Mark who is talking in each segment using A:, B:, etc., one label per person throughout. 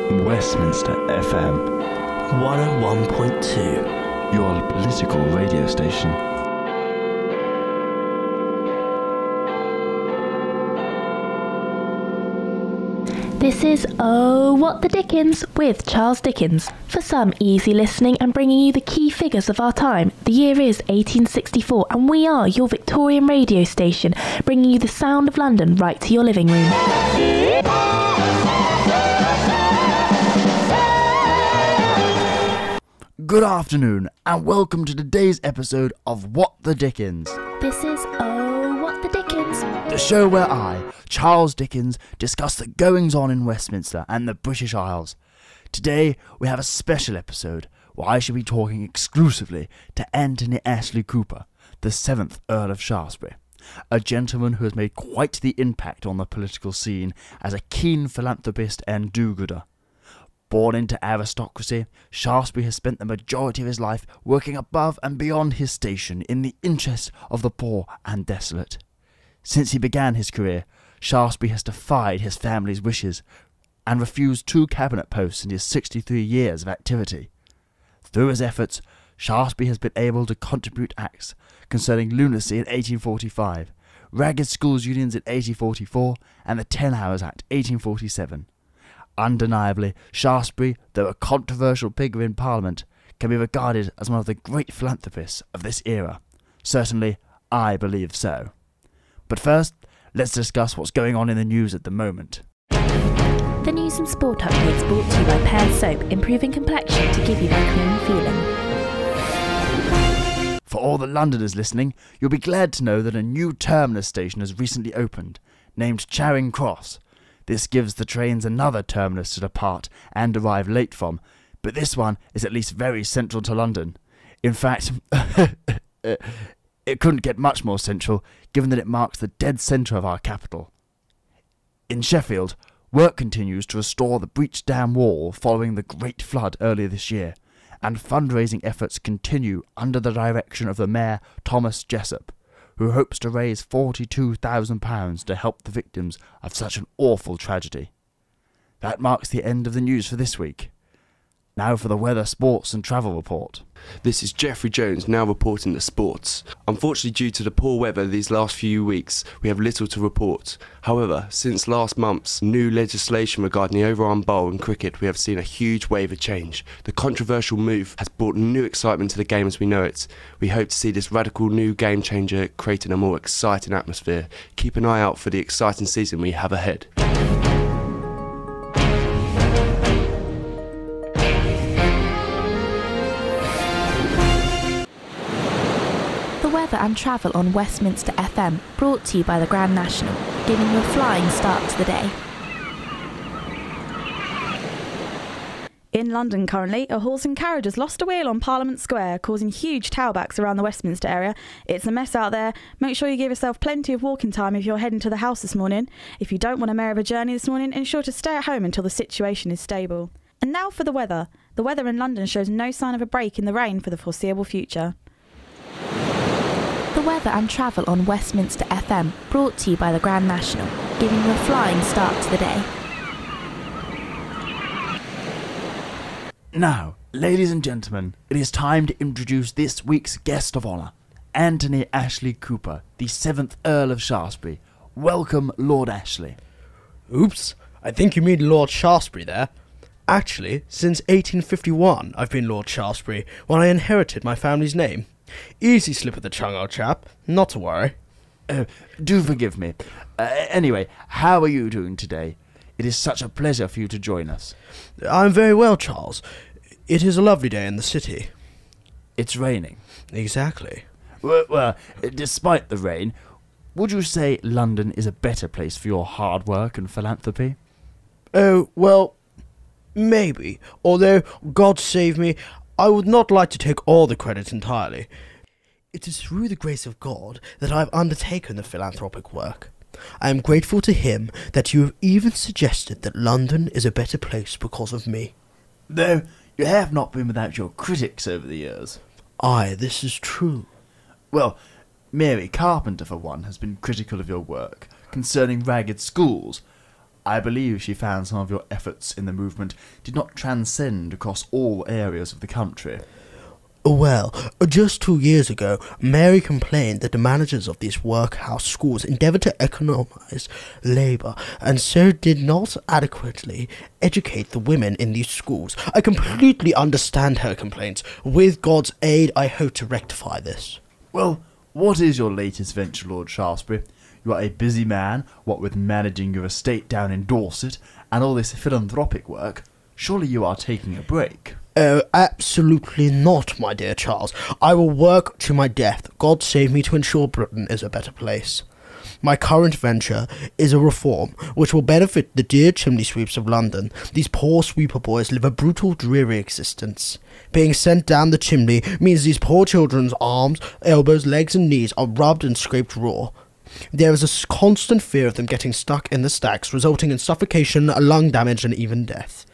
A: Westminster FM
B: 101.2,
A: your political radio station.
C: This is Oh What the Dickens with Charles Dickens. For some easy listening and bringing you the key figures of our time, the year is 1864 and we are your Victorian radio station, bringing you the sound of London right to your living room.
D: Good afternoon and welcome to today's episode of What the Dickens.
C: This is Oh What the Dickens,
D: The show where I, Charles Dickens, discuss the goings-on in Westminster and the British Isles. Today we have a special episode where I shall be talking exclusively to Anthony Ashley Cooper, the Seventh Earl of Shaftesbury, a gentleman who has made quite the impact on the political scene as a keen philanthropist and do-gooder. Born into aristocracy, Shaftesbury has spent the majority of his life working above and beyond his station in the interest of the poor and desolate. Since he began his career, Shaftesbury has defied his family's wishes and refused 2 cabinet posts in his 63 years of activity. Through his efforts, Shaftesbury has been able to contribute acts concerning lunacy in 1845, ragged schools unions in 1844, and the 10 Hours Act 1847. Undeniably, Shaftesbury, though a controversial figure in Parliament, can be regarded as one of the great philanthropists of this era. Certainly, I believe so. But first, let's discuss what's going on in the news at the moment.
C: the news and sport updates brought to you by Pear Soap, improving complexion to give you that clean feeling.
D: For all the Londoners listening, you'll be glad to know that a new terminus station has recently opened, named Charing Cross. This gives the trains another terminus to depart and arrive late from, but this one is at least very central to London. In fact, it couldn't get much more central, given that it marks the dead centre of our capital. In Sheffield, work continues to restore the breached dam wall following the Great Flood earlier this year, and fundraising efforts continue under the direction of the Mayor Thomas Jessup, who hopes to raise £42,000 to help the victims of such an awful tragedy. That marks the end of the news for this week. Now for the weather, sports and travel report.
E: This is Jeffrey Jones now reporting the sports. Unfortunately, due to the poor weather these last few weeks, we have little to report. However, since last month's new legislation regarding the overarm bowl in cricket, we have seen a huge wave of change. The controversial move has brought new excitement to the game as we know it. We hope to see this radical new game changer creating a more exciting atmosphere. Keep an eye out for the exciting season we have ahead.
C: Weather and travel on Westminster FM, brought to you by the Grand National, giving you a flying start to the day.
F: In London currently, a horse and carriage has lost a wheel on Parliament Square, causing huge tailbacks around the Westminster area. It's a mess out there. Make sure you give yourself plenty of walking time if you're heading to the house this morning. If you don't want a mare of a journey this morning, ensure to stay at home until the situation is stable. And now for the weather. The weather in London shows no sign of a break in the rain for the foreseeable future.
C: The weather and travel on Westminster FM, brought to you by the Grand National, giving you a flying start to the day.
D: Now, ladies and gentlemen, it is time to introduce this week's guest of honour, Anthony Ashley Cooper, the 7th Earl of Shaftesbury. Welcome, Lord Ashley.
B: Oops, I think you mean Lord Shaftesbury there. Actually, since 1851 I've been Lord Shaftesbury when I inherited my family's name. Easy slip of the tongue, old chap, not to worry.
D: Do forgive me. Anyway, how are you doing today? It is such a pleasure for you to join us.
B: I'm very well, Charles. It is a lovely day in the city.
D: It's raining.
B: Exactly.
D: Well, despite the rain, would you say London is a better place for your hard work and philanthropy?
B: Oh, well, maybe. Although, God save me, I would not like to take all the credit entirely. It is through the grace of God that I have undertaken the philanthropic work. I am grateful to him that you have even suggested that London is a better place because of me.
D: Though you have not been without your critics over the years.
B: Aye, this is true.
D: Well, Mary Carpenter, for one, has been critical of your work concerning ragged schools. I believe she found some of your efforts in the movement did not transcend across all areas of the country.
B: Well, just 2 years ago, Mary complained that the managers of these workhouse schools endeavoured to economise labour, and so did not adequately educate the women in these schools. I completely understand her complaints. With God's aid, I hope to rectify this.
D: Well, what is your latest venture, Lord Shaftesbury? You are a busy man, what with managing your estate down in Dorset, and all this philanthropic work. Surely you are taking a break.
B: Oh, absolutely not, my dear Charles. I will work to my death. God save me to ensure Britain is a better place. My current venture is a reform which will benefit the dear chimney sweeps of London. These poor sweeper boys live a brutal, dreary existence. Being sent down the chimney means these poor children's arms, elbows, legs and knees are rubbed and scraped raw. There is a constant fear of them getting stuck in the stacks, resulting in suffocation, lung damage and even death.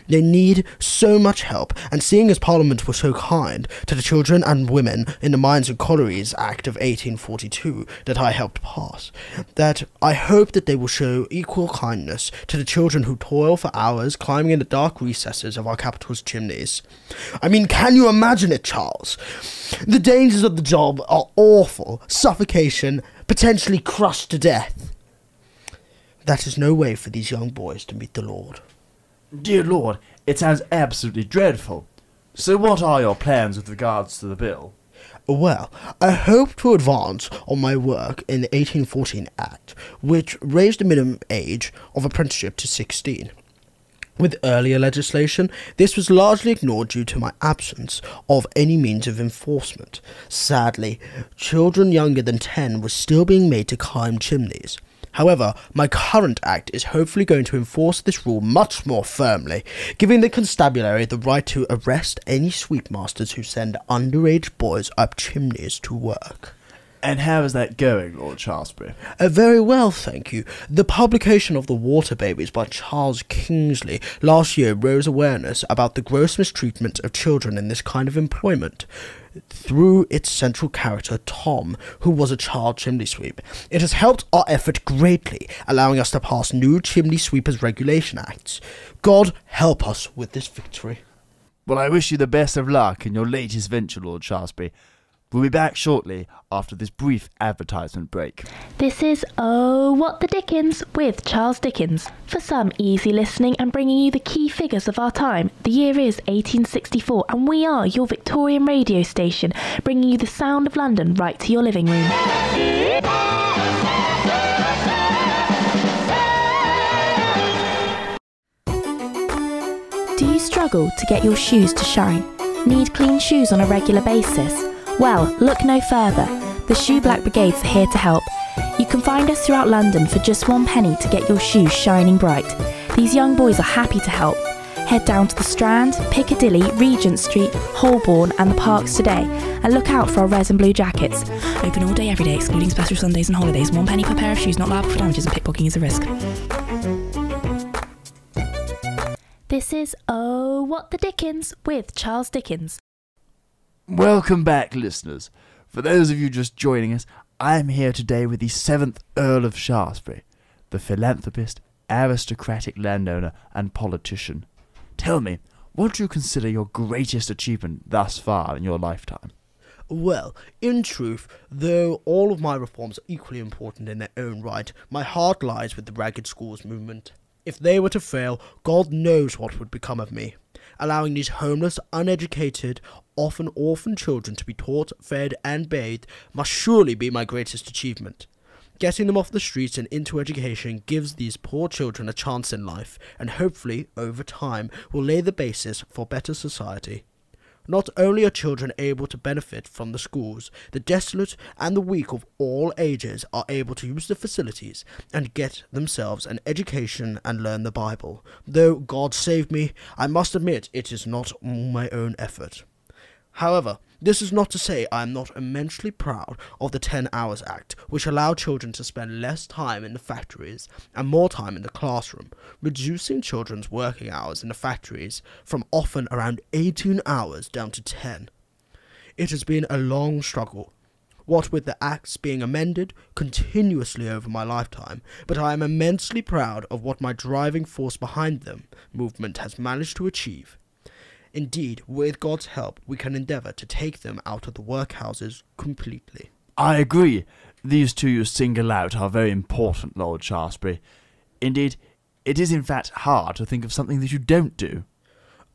B: They need so much help, and seeing as Parliament was so kind to the children and women in the Mines and Collieries Act of 1842 that I helped pass, that I hope that they will show equal kindness to the children who toil for hours climbing in the dark recesses of our capital's chimneys. I mean, can you imagine it, Charles? The dangers of the job are awful. Suffocation, potentially crushed to death. That is no way for these young boys to meet the Lord.
D: Dear Lord, it sounds absolutely dreadful. So what are your plans with regards to the bill?
B: Well, I hope to advance on my work in the 1814 Act, which raised the minimum age of apprenticeship to 16. With earlier legislation, this was largely ignored due to my absence of any means of enforcement. Sadly, children younger than 10 were still being made to climb chimneys. However, my current act is hopefully going to enforce this rule much more firmly, giving the constabulary the right to arrest any sweepmasters who send underage boys up chimneys to work.
D: And how is that going, Lord Shaftesbury?
B: Very well, thank you. The publication of The Water Babies by Charles Kingsley last year rose awareness about the gross mistreatment of children in this kind of employment. Through its central character, Tom, who was a child chimney sweep. It has helped our effort greatly, allowing us to pass new Chimney Sweepers Regulation Acts. God help us with this victory.
D: Well, I wish you the best of luck in your latest venture, Lord Shaftesbury. We'll be back shortly after this brief advertisement break.
C: This is Oh, What the Dickens with Charles Dickens. For some easy listening and bringing you the key figures of our time, the year is 1864 and we are your Victorian radio station, bringing you the sound of London right to your living room. Do you struggle to get your shoes to shine? Need clean shoes on a regular basis? Well, look no further. The Shoe Black Brigades are here to help. You can find us throughout London for just £1 to get your shoes shining bright. These young boys are happy to help. Head down to the Strand, Piccadilly, Regent Street, Holborn and the Parks today and look out for our red and blue jackets. Open all day every day excluding special Sundays and holidays. £1 per pair of shoes, not liable for damages, and pickpocketing is a risk. This is Oh, What the Dickens with Charles Dickens.
D: Welcome back, listeners. For those of you just joining us, I am here today with the 7th Earl of Shaftesbury, the philanthropist, aristocratic landowner and politician. Tell me, what do you consider your greatest achievement thus far in your lifetime?
B: Well, in truth, though all of my reforms are equally important in their own right, my heart lies with the Ragged Schools movement. If they were to fail, God knows what would become of me. Allowing these homeless, uneducated, often orphan children to be taught, fed and bathed must surely be my greatest achievement. Getting them off the streets and into education gives these poor children a chance in life, and hopefully, over time, will lay the basis for better society. Not only are children able to benefit from the schools, the desolate and the weak of all ages are able to use the facilities and get themselves an education and learn the Bible. Though God save me, I must admit it is not my own effort. However, this is not to say I am not immensely proud of the 10 Hours Act, which allowed children to spend less time in the factories and more time in the classroom, reducing children's working hours in the factories from often around 18 hours down to 10. It has been a long struggle, what with the acts being amended continuously over my lifetime, but I am immensely proud of what my driving force behind them movement has managed to achieve. Indeed, with God's help, we can endeavour to take them out of the workhouses completely.
D: I agree. These two you single out are very important, Lord Shaftesbury. Indeed, it is in fact hard to think of something that you don't do.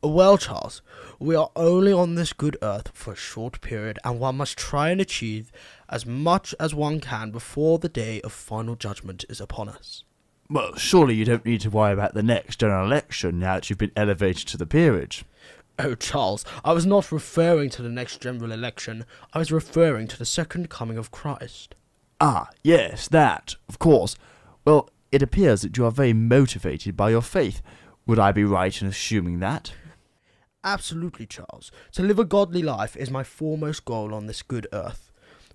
B: Well, Charles, we are only on this good earth for a short period, and one must try and achieve as much as one can before the day of final judgment is upon us.
D: Well, surely you don't need to worry about the next general election now that you've been elevated to the peerage.
B: Oh, Charles, I was not referring to the next general election. I was referring to the second coming of Christ.
D: Ah, yes, that, of course. Well, it appears that you are very motivated by your faith. Would I be right in assuming that?
B: Absolutely, Charles. To live a godly life is my foremost goal on this good earth.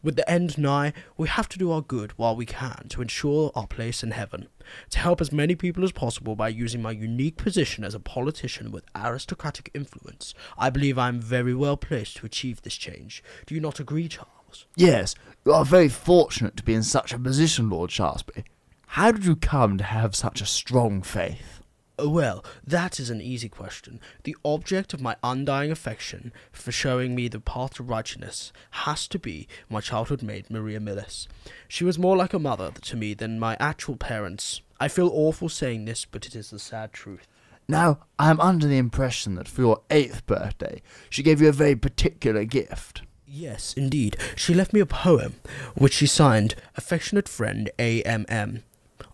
B: With the end nigh, we have to do our good while we can to ensure our place in heaven, to help as many people as possible by using my unique position as a politician with aristocratic influence. I believe I am very well placed to achieve this change. Do you not agree, Charles?
D: Yes, you are very fortunate to be in such a position, Lord Shaftesbury. How did you come to have such a strong faith?
B: Well, that is an easy question. The object of my undying affection for showing me the path to righteousness has to be my childhood maid, Maria Millis. She was more like a mother to me than my actual parents. I feel awful saying this, but it is the sad truth.
D: Now, I am under the impression that for your 8th birthday, she gave you a very particular gift.
B: Yes, indeed. She left me a poem, which she signed, Affectionate Friend A.M.M.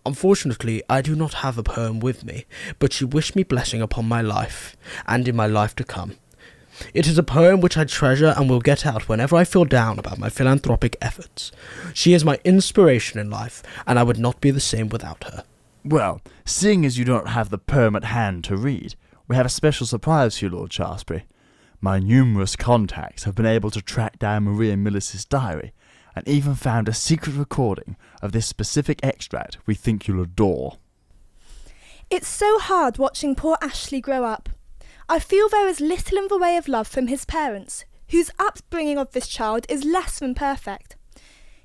B: Unfortunately, I do not have a poem with me, but she wished me blessing upon my life, and in my life to come. It is a poem which I treasure and will get out whenever I feel down about my philanthropic efforts. She is my inspiration in life, and I would not be the same without her.
D: Well, seeing as you don't have the poem at hand to read, we have a special surprise for you, Lord Shaftesbury. My numerous contacts have been able to track down Maria Millis's diary, and even found a secret recording of this specific extract we think you'll adore.
G: It's so hard watching poor Ashley grow up. I feel there is little in the way of love from his parents, whose upbringing of this child is less than perfect.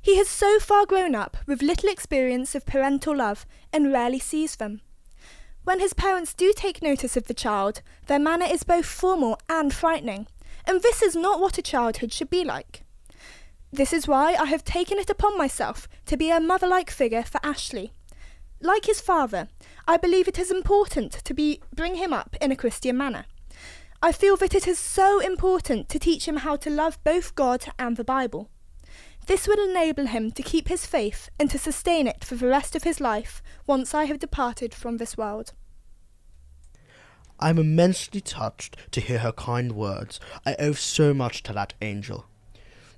G: He has so far grown up with little experience of parental love and rarely sees them. When his parents do take notice of the child, their manner is both formal and frightening, and this is not what a childhood should be like. This is why I have taken it upon myself to be a mother-like figure for Ashley. Like his father, I believe it is important to bring him up in a Christian manner. I feel that it is so important to teach him how to love both God and the Bible. This will enable him to keep his faith and to sustain it for the rest of his life once I have departed from this world.
B: I am immensely touched to hear her kind words. I owe so much to that angel.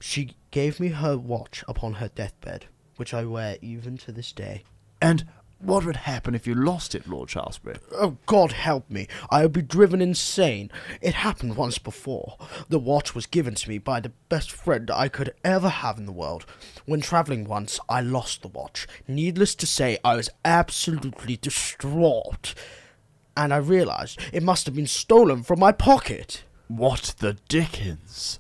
B: She gave me her watch upon her deathbed, which I wear even to this day.
D: And what would happen if you lost it, Lord Shaftesbury?
B: Oh, God help me. I would be driven insane. It happened once before. The watch was given to me by the best friend I could ever have in the world. When travelling once, I lost the watch. Needless to say, I was absolutely distraught. And I realised it must have been stolen from my pocket.
D: What the dickens?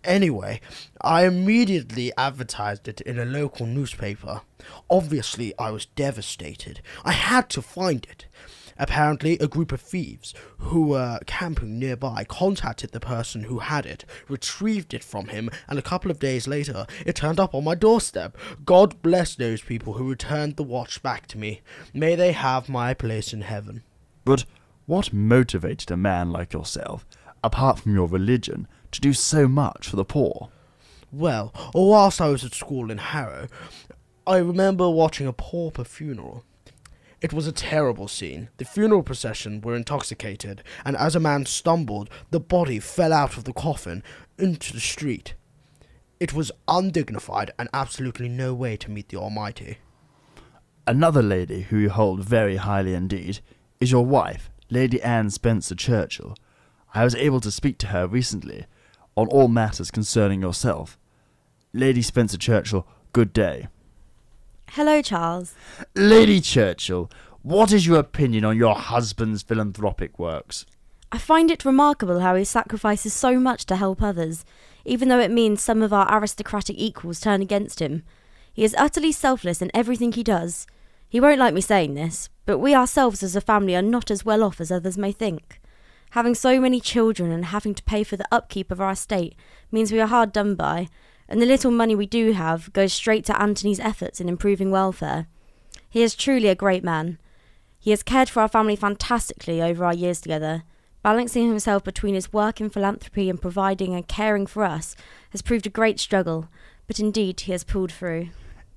B: Anyway, I immediately advertised it in a local newspaper. Obviously, I was devastated. I had to find it. Apparently, a group of thieves who were camping nearby contacted the person who had it, retrieved it from him, and a couple of days later, it turned up on my doorstep. God bless those people who returned the watch back to me. May they have my place in heaven.
D: But what motivated a man like yourself, apart from your religion, to do so much for the poor?
B: Well, whilst I was at school in Harrow, I remember watching a pauper funeral. It was a terrible scene. The funeral procession were intoxicated, and as a man stumbled, the body fell out of the coffin into the street. It was undignified and absolutely no way to meet the Almighty.
D: Another lady who you hold very highly indeed is your wife, Lady Anne Spencer Churchill. I was able to speak to her recently on all matters concerning yourself. Lady Spencer Churchill, good day.
H: Hello, Charles.
D: Lady Churchill, what is your opinion on your husband's philanthropic works?
H: I find it remarkable how he sacrifices so much to help others. even though it means some of our aristocratic equals turn against him. He is utterly selfless in everything he does. He won't like me saying this, but we ourselves as a family are not as well off as others may think. Having so many children and having to pay for the upkeep of our estate means we are hard done by, and the little money we do have goes straight to Anthony's efforts in improving welfare. He is truly a great man. He has cared for our family fantastically over our years together. Balancing himself between his work in philanthropy and providing and caring for us has proved a great struggle, but indeed he has pulled through.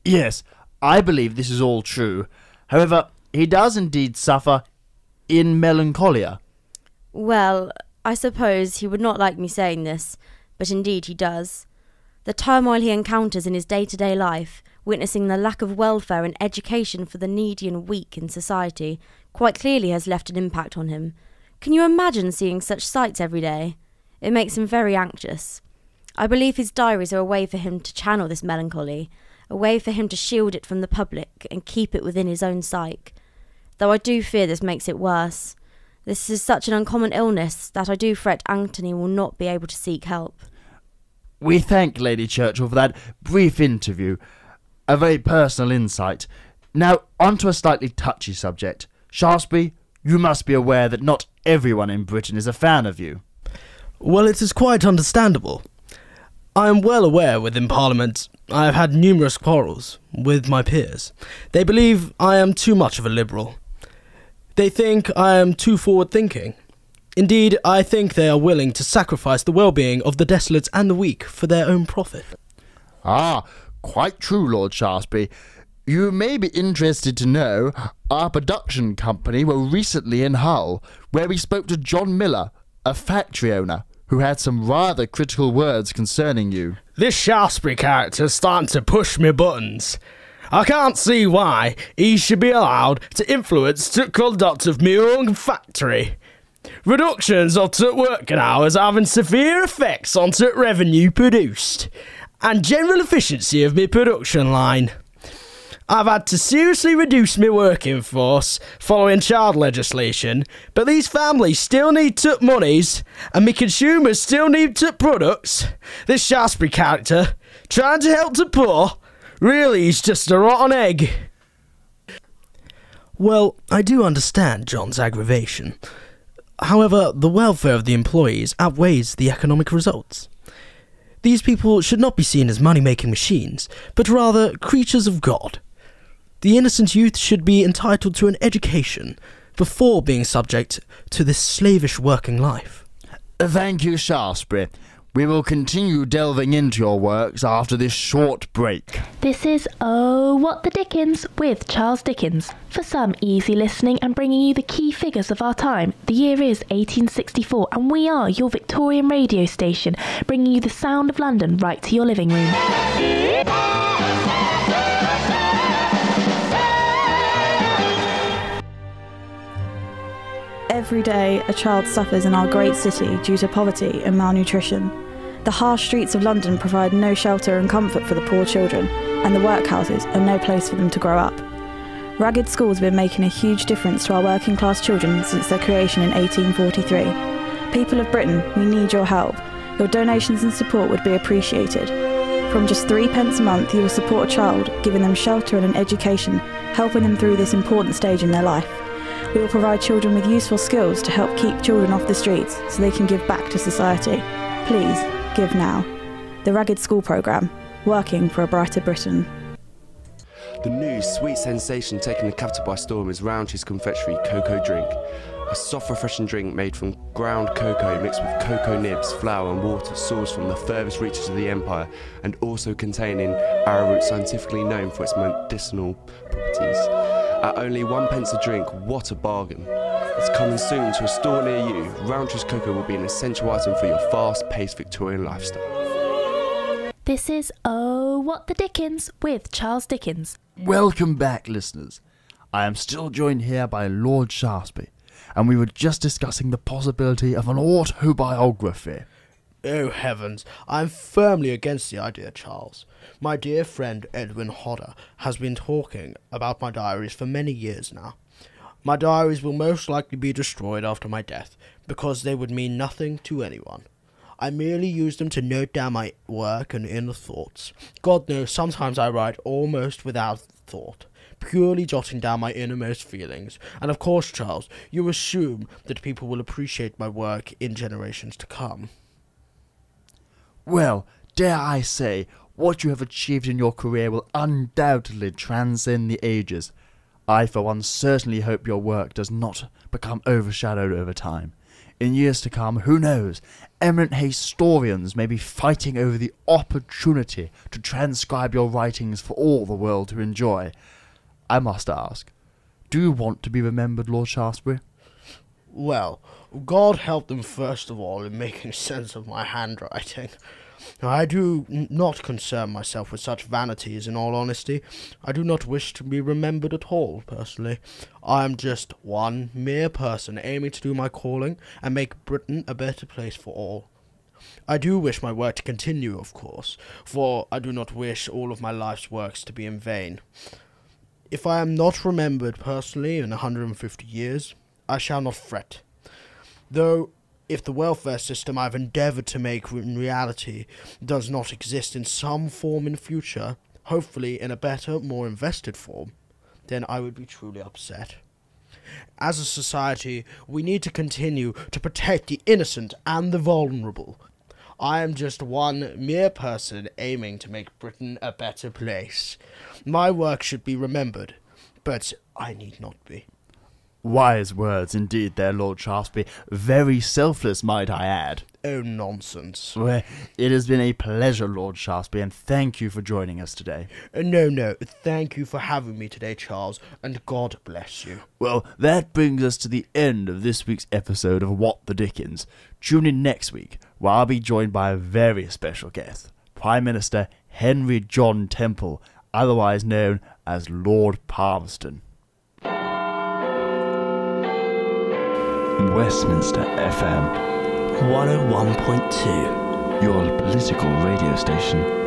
D: Yes, I believe this is all true. However, he does indeed suffer in melancholia.
H: Well, I suppose he would not like me saying this, but indeed he does. The turmoil he encounters in his day-to-day life, witnessing the lack of welfare and education for the needy and weak in society, quite clearly has left an impact on him. Can you imagine seeing such sights every day? It makes him very anxious. I believe his diaries are a way for him to channel this melancholy, a way for him to shield it from the public and keep it within his own psyche. Though I do fear this makes it worse. This is such an uncommon illness that I do fret Anthony will not be able to seek help.
D: We thank Lady Churchill for that brief interview. A very personal insight. Now, on to a slightly touchy subject. Shaftesbury, you must be aware that not everyone in Britain is a fan of you.
B: Well, it is quite understandable. I am well aware within Parliament I have had numerous quarrels with my peers. They believe I am too much of a liberal. They think I am too forward-thinking. Indeed, I think they are willing to sacrifice the well-being of the desolate and the weak for their own profit.
D: Ah, quite true, Lord Shaftesbury. You may be interested to know our production company were recently in Hull, where we spoke to John Miller, a factory owner, who had some rather critical words concerning you.
B: This Shaftesbury character's starting to push me buttons. I can't see why he should be allowed to influence the conduct of my own factory. Reductions of the working hours having severe effects on the revenue produced and general efficiency of my production line. I've had to seriously reduce my working force following child legislation, but these families still need to monies and my consumers still need to products. This Shaftesbury character, trying to help the poor, really is just a rotten egg. Well, I do understand John's aggravation. However, the welfare of the employees outweighs the economic results. These people should not be seen as money-making machines, but rather creatures of God. The innocent youth should be entitled to an education before being subject to this slavish working life.
D: Thank you, Shaftesbury. We will continue delving into your works after this short break.
C: This is Oh, What the Dickens with Charles Dickens. For some easy listening and bringing you the key figures of our time, the year is 1864 and we are your Victorian radio station, bringing you the sound of London right to your living room.
F: Every day, a child suffers in our great city due to poverty and malnutrition. The harsh streets of London provide no shelter and comfort for the poor children, and the workhouses are no place for them to grow up. Ragged schools have been making a huge difference to our working class children since their creation in 1843. People of Britain, we need your help. Your donations and support would be appreciated. From just 3p a month, you will support a child, giving them shelter and an education, helping them through this important stage in their life. We will provide children with useful skills to help keep children off the streets so they can give back to society. Please, give now. The Ragged School Programme, working for a brighter Britain.
E: The new sweet sensation taking the capital by storm is Roundtree Confectionery Cocoa Drink. A soft, refreshing drink made from ground cocoa mixed with cocoa nibs, flour and water, sourced from the furthest reaches of the empire, and also containing arrowroot, scientifically known for its medicinal properties. At only 1p a drink, what a bargain. It's coming soon to a store near you. Roundtree's cocoa will be an essential item for your fast-paced Victorian lifestyle.
C: This is Oh, What the Dickens with Charles Dickens.
D: Welcome back, listeners. I am still joined here by Lord Shaftesbury, and we were just discussing the possibility of an autobiography.
B: Oh heavens, I am firmly against the idea, Charles. My dear friend Edwin Hodder has been talking about my diaries for many years now. My diaries will most likely be destroyed after my death, because they would mean nothing to anyone. I merely use them to note down my work and inner thoughts. God knows, sometimes I write almost without thought, purely jotting down my innermost feelings. And of course, Charles, you assume that people will appreciate my work in generations to come.
D: Well, dare I say, what you have achieved in your career will undoubtedly transcend the ages. I, for one, certainly hope your work does not become overshadowed over time. In years to come, who knows, eminent historians may be fighting over the opportunity to transcribe your writings for all the world to enjoy. I must ask, do you want to be remembered, Lord Shaftesbury?
B: Well, God help them first of all in making sense of my handwriting. I do not concern myself with such vanities, in all honesty. I do not wish to be remembered at all, personally. I am just one mere person aiming to do my calling and make Britain a better place for all. I do wish my work to continue, of course, for I do not wish all of my life's works to be in vain. If I am not remembered personally in 150 years, I shall not fret. Though, if the welfare system I've endeavoured to make in reality does not exist in some form in future, hopefully in a better, more invested form, then I would be truly upset. As a society, we need to continue to protect the innocent and the vulnerable. I am just one mere person aiming to make Britain a better place. My work should be remembered, but I need not be.
D: Wise words indeed there, Lord Shaftesbury. Very selfless, might I add.
B: Oh, nonsense.
D: Well, it has been a pleasure, Lord Shaftesbury, and thank you for joining us today.
B: No, thank you for having me today, Charles, and God bless you.
D: Well, that brings us to the end of this week's episode of What the Dickens. Tune in next week, where I'll be joined by a very special guest, Prime Minister Henry John Temple, otherwise known as Lord Palmerston.
A: Westminster FM,
B: 101.2.
A: your political radio station.